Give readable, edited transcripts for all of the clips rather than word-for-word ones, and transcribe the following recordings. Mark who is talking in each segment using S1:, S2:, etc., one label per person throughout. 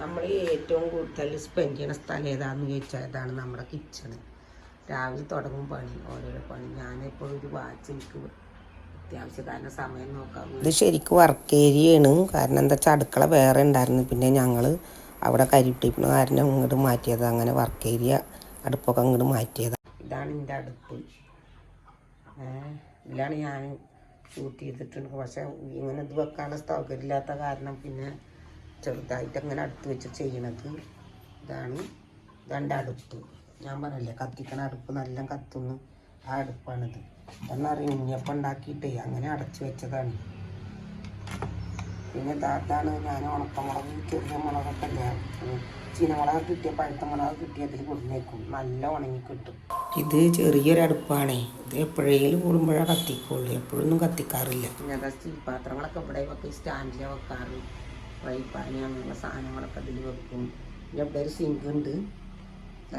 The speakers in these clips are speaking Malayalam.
S1: നമ്മൾ ഏറ്റവും കൂടുതൽ സ്പെൻഡ് ചെയ്യുന്ന സ്ഥലം ഏതാണെന്ന് ചോദിച്ചാൽ ഇതാണ് നമ്മുടെ കിച്ചണ്. രാവിലെ തുടങ്ങും പണി, ഓരോരോ പണി. ഞാനിപ്പോൾ ഒരു വാച്ച് എനിക്ക് അത്യാവശ്യം കാരണം സമയം നോക്കാം. ഇത് ശരിക്കും വർക്ക് ഏരിയയാണ്. കാരണം എന്താ വെച്ചാൽ അടുക്കള വേറെ ഉണ്ടായിരുന്നു. പിന്നെ ഞങ്ങൾ അവിടെ കരിട്ടിപ്പിന് കാരണം ഇങ്ങോട്ട് മാറ്റിയത്. അങ്ങനെ വർക്ക് ഏരിയ അടുപ്പൊക്കെ ഇങ്ങോട്ട് മാറ്റിയത്. ഇതാണ് എൻ്റെ അടുപ്പ്. ഇതിലാണ് ഞാൻ ഷൂട്ട് ചെയ്തിട്ടുണ്ട്. പക്ഷേ ഇങ്ങനെ ഇത് വെക്കാനുള്ള സൗകര്യമില്ലാത്ത കാരണം പിന്നെ ചെറുതായിട്ട് അങ്ങനെ അടുത്ത് വെച്ച് ചെയ്യണത്. ഇതാണ് അടുപ്പ്. ഞാൻ പറഞ്ഞില്ലേ കത്തിക്കണ അടുപ്പ് നല്ല കത്തുന്നു. ആ അടുപ്പാണിത്. എന്നറിയാം ഉണ്ണിയപ്പം ഉണ്ടാക്കിയിട്ടേ അങ്ങനെ അടച്ചു വെച്ചതാണ്. പിന്നെ അതാണ് ഞാൻ ഉണക്കമുളക് ചെറിയ മുളകൊക്കെ ഇല്ല, ചീനമുളക് കിട്ടിയ പഴുത്ത മുളക് കിട്ടിയതിൽ കൊടുന്നേക്കും, നല്ല ഉണങ്ങി കിട്ടും. ഇത് ചെറിയൊരു അടുപ്പാണേ. ഇത് എപ്പോഴേലും കൂടുമ്പോഴാണ് കത്തിക്കുള്ളൂ, എപ്പോഴൊന്നും കത്തിക്കാറില്ല. പിന്നെ അതാ സ്റ്റീൽ പാത്രങ്ങളൊക്കെ ഇവിടെ വെക്കും, സ്റ്റാൻഡിൽ വെക്കാറ്. ഫ്രൈ പാൻ അങ്ങനെയുള്ള സാധനങ്ങളൊക്കെ ഇതിൽ വെക്കും. പിന്നെ ഇവിടെ ഒരു സിങ്ക് ഉണ്ട്,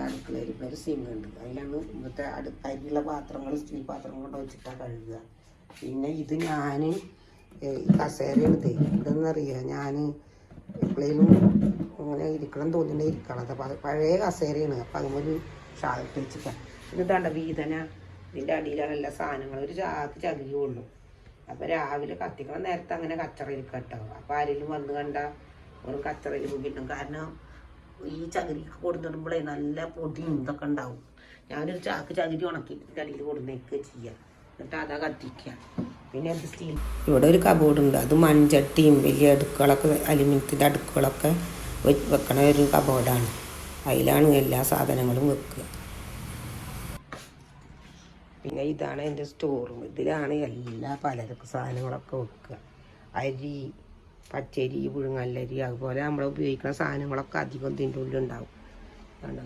S1: അടുക്കളയിൽ ഇവിടെ ഒരു സിങ്ക് ഉണ്ട്. അതിലാണ് ഇന്നത്തെ അരിയുള്ള പാത്രങ്ങൾ സ്റ്റീൽ പാത്രങ്ങൾ കൊണ്ട് വെച്ചിട്ടാണ് കഴുകുക. പിന്നെ ഇത് ഞാൻ കസേരയാണ് ഇതെന്നറിയുക. ഞാൻ എപ്പോഴേലും അങ്ങനെ ഇരിക്കണം തോന്നിയിട്ട് ഇരിക്കണം. അത് പഴയ കസേരയാണ്. അപ്പം അതുപോലെ ഷാൾട്ട് വെച്ചിട്ടാണ്. ഇതാണ്ട വീതന, ഇതിൻ്റെ അടിയിലാണ് എല്ലാ സാധനങ്ങളും. ഒരു ചകിരി കൊള്ളും. അപ്പോൾ രാവിലെ കത്തിക്കണം നേരത്തെ അങ്ങനെ കച്ചറയിൽ കേട്ടോ. അപ്പോൾ ആരെങ്കിലും വന്ന് കണ്ടാൽ ഒരു കച്ചറയിൽ കിട്ടും. കാരണം ഈ ചകിരി കൊടുത്തിടുമ്പോഴേ നല്ല പൊടിയും ഇതൊക്കെ ഉണ്ടാവും. ഞാനൊരു ചകിരി ഉണക്കി ഇതിൻ്റെ അടിയിൽ കൊടുന്നേക്കുക ചെയ്യുക, എന്നിട്ട് അതാ കത്തിക്കുക. പിന്നെ അത് സ്റ്റീൽ. ഇവിടെ ഒരു കബോർഡുണ്ട്, അത് മൺചട്ടിയും വലിയ അടുക്കുകളൊക്കെ അലുമിനിയത്തിൻ്റെ അടുക്കുകളൊക്കെ വെക്കണ ഒരു കബോർഡാണ്. അതിലാണ് എല്ലാ സാധനങ്ങളും വെക്കുക. പിന്നെ ഇതാണ് എൻ്റെ സ്റ്റോർ റൂം. ഇതിലാണ് എല്ലാ പലചരക്ക് സാധനങ്ങളൊക്കെ വെക്കുക. അരി, പച്ചരി, പുഴുങ്ങല്ലരി, അതുപോലെ നമ്മൾ ഉപയോഗിക്കുന്ന സാധനങ്ങളൊക്കെ അധികം ഇതിൻ്റെ ഉള്ളിലുണ്ടാവും. ആണ്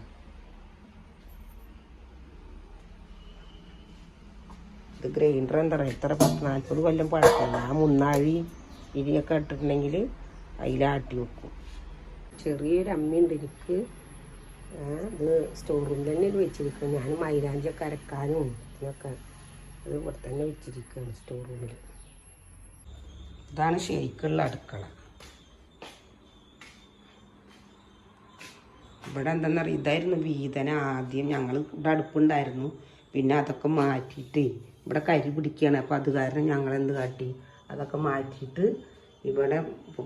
S1: ഇത് ഗ്രൈൻഡർ എന്താ പറയുക, ഇത്ര 40-40 കൊല്ലം പഴക്കമില്ല. ആ മുന്നാഴി ഇരിയൊക്കെ ഇട്ടിട്ടുണ്ടെങ്കിൽ അതിലാട്ടി വെക്കും. ചെറിയൊരു അമ്മയുണ്ട് എനിക്ക്. ഇത് സ്റ്റോർ റൂമിൽ തന്നെ ഇത് വെച്ചിരിക്കുക. ഞാൻ മൈലാഞ്ചിയൊക്കെ അരക്കാനും ഇതിനൊക്കെ അത് ഇവിടെ തന്നെ വെച്ചിരിക്കുകയാണ് സ്റ്റോർ റൂമിൽ. ഇതാണ് ശരിക്കുള്ള അടുക്കള. ഇവിടെ എന്താണെന്നറിയാം, ഇതായിരുന്നു വീതന. ആദ്യം ഞങ്ങൾ ഇവിടെ അടുപ്പുണ്ടായിരുന്നു, പിന്നെ അതൊക്കെ മാറ്റിയിട്ട് ഇവിടെ കരി പിടിക്കുകയാണ്. അപ്പോൾ അത് കാരണം ഞങ്ങളെന്ത് കാട്ടി, അതൊക്കെ മാറ്റിയിട്ട് ഇവിടെ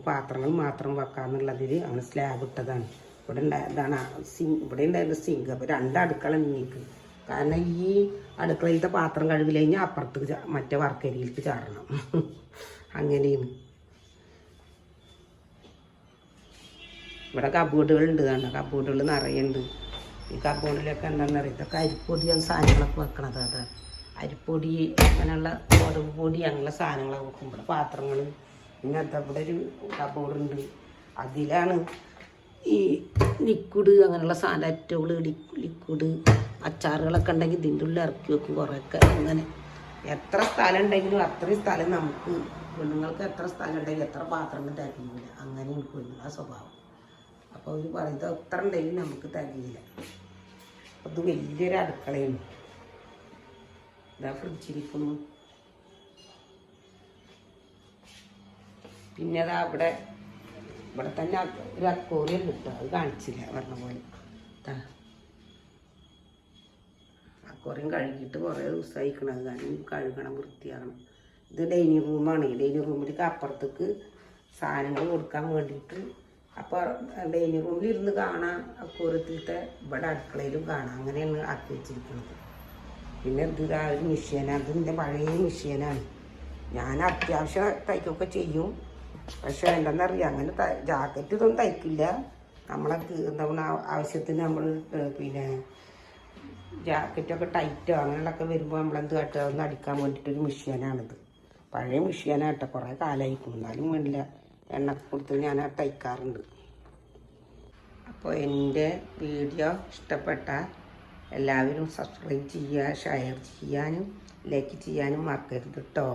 S1: പാത്രങ്ങൾ മാത്രം വെക്കാമെന്നുള്ളതിൽ അങ്ങനെ സ്ലാബ് ഇട്ടതാണ്. ഇവിടെ ഇതാണ് ഇവിടെ ഉണ്ടായിരുന്ന സിങ്ക്. അപ്പോൾ 2 അടുക്കള നീക്ക്. കാരണം ഈ അടുക്കളയിലത്തെ പാത്രം കഴുകി കഴിഞ്ഞാൽ അപ്പുറത്ത് മറ്റേ വർക്കരിയിലേക്ക് ചാടണം. അങ്ങനെയാണ്. ഇവിടെ കബോർഡുകളുണ്ട്. കാരണം കബോർഡുകൾ നിറയുണ്ട്. ഈ കബോർഡിലൊക്കെ എന്താണെന്ന് അറിയാം, ഇതൊക്കെ അരിപ്പൊടിയാണ് സാധനങ്ങളൊക്കെ വെക്കണത്. അത് അരിപ്പൊടി അങ്ങനെയുള്ള ഗോതമ്പ് പൊടി അങ്ങനെയുള്ള സാധനങ്ങളൊക്കെ വെക്കും. ഇവിടെ പാത്രങ്ങൾ. പിന്നെ ഇവിടെ ഒരു കബോർഡുണ്ട്, അതിലാണ് ഈ ലിക്വിഡ് അങ്ങനെയുള്ള സാധനം അറ്റോള് ലിക്വിഡ് അച്ചാറുകളൊക്കെ ഉണ്ടെങ്കിൽ ഇതിൻ്റെ ഉള്ളിൽ ഇറക്കി വെക്കും കുറേയൊക്കെ. അങ്ങനെ എത്ര സ്ഥലം ഉണ്ടെങ്കിലും അത്രയും സ്ഥലം നമുക്ക് പെണ്ണുങ്ങൾക്ക് എത്ര സ്ഥലം ഉണ്ടെങ്കിലും എത്ര പാത്രങ്ങൾ തികയില്ല. അങ്ങനെ എനിക്ക് പെണ്ണുങ്ങളെ സ്വഭാവം. അപ്പോൾ അവർ പറയുന്നത് എത്ര ഉണ്ടെങ്കിലും നമുക്ക് തികയില്ല. അത് വലിയൊരു അടുക്കളയാണ്. ഇതാ ഫ്രിഡ്ജിരിക്കുന്നു. പിന്നെ അതാ ഇവിടെ തന്നെ ഒരു അക്വേറിയം കിട്ടും. അത് കാണിച്ചില്ല പറഞ്ഞ പോലെ. അക്വേറിയം കഴുകിയിട്ട് കുറേ ദിവസമായിക്കണം. അത് കാരണം കഴുകണം, വൃത്തിയാകണം. ഇത് ഡൈനിങ് റൂമാണ്. ഡൈനിങ് റൂമിലേക്ക് അപ്പുറത്തേക്ക് സാധനങ്ങൾ കൊടുക്കാൻ വേണ്ടിയിട്ട്. അപ്പോൾ ഡൈനിങ് റൂമിൽ ഇരുന്ന് കാണാം, അക്വേറിയത്തിലത്തെ ഇവിടെ അടുക്കളയിലും കാണാം. അങ്ങനെയാണ് ആക്കി വെച്ചിരിക്കുന്നത്. പിന്നെ ഇത് ഒരു മെഷീനാണ്. അത് എൻ്റെ പഴയ മെഷീനാണ്. ഞാൻ അത്യാവശ്യം തയ്ക്കൊക്കെ ചെയ്യും. പക്ഷെ എന്താണെന്നറിയാം, അങ്ങനെ ജാക്കറ്റ് ഇതൊന്നും തയ്ക്കില്ല. നമ്മളെ എന്താ ആവശ്യത്തിന് നമ്മൾ പിന്നെ ജാക്കറ്റൊക്കെ ടൈറ്റോ അങ്ങനെയുള്ളതൊക്കെ വരുമ്പോൾ നമ്മളെന്ത് കാട്ടുക, ഒന്ന് അടിക്കാൻ വേണ്ടിയിട്ടൊരു മെഷീനാണിത്. പഴയ മെഷീനാട്ടോ, കുറേ കാലമായിരിക്കും. എന്നാലും വേണ്ടില്ല, എണ്ണ കൊടുത്ത് ഞാൻ തയ്ക്കാറുണ്ട്. അപ്പോൾ എൻ്റെ വീഡിയോ ഇഷ്ടപ്പെട്ട എല്ലാവരും സബ്സ്ക്രൈബ് ചെയ്യുക, ഷെയർ ചെയ്യാനും ലൈക്ക് ചെയ്യാനും മറക്കരുത് കേട്ടോ.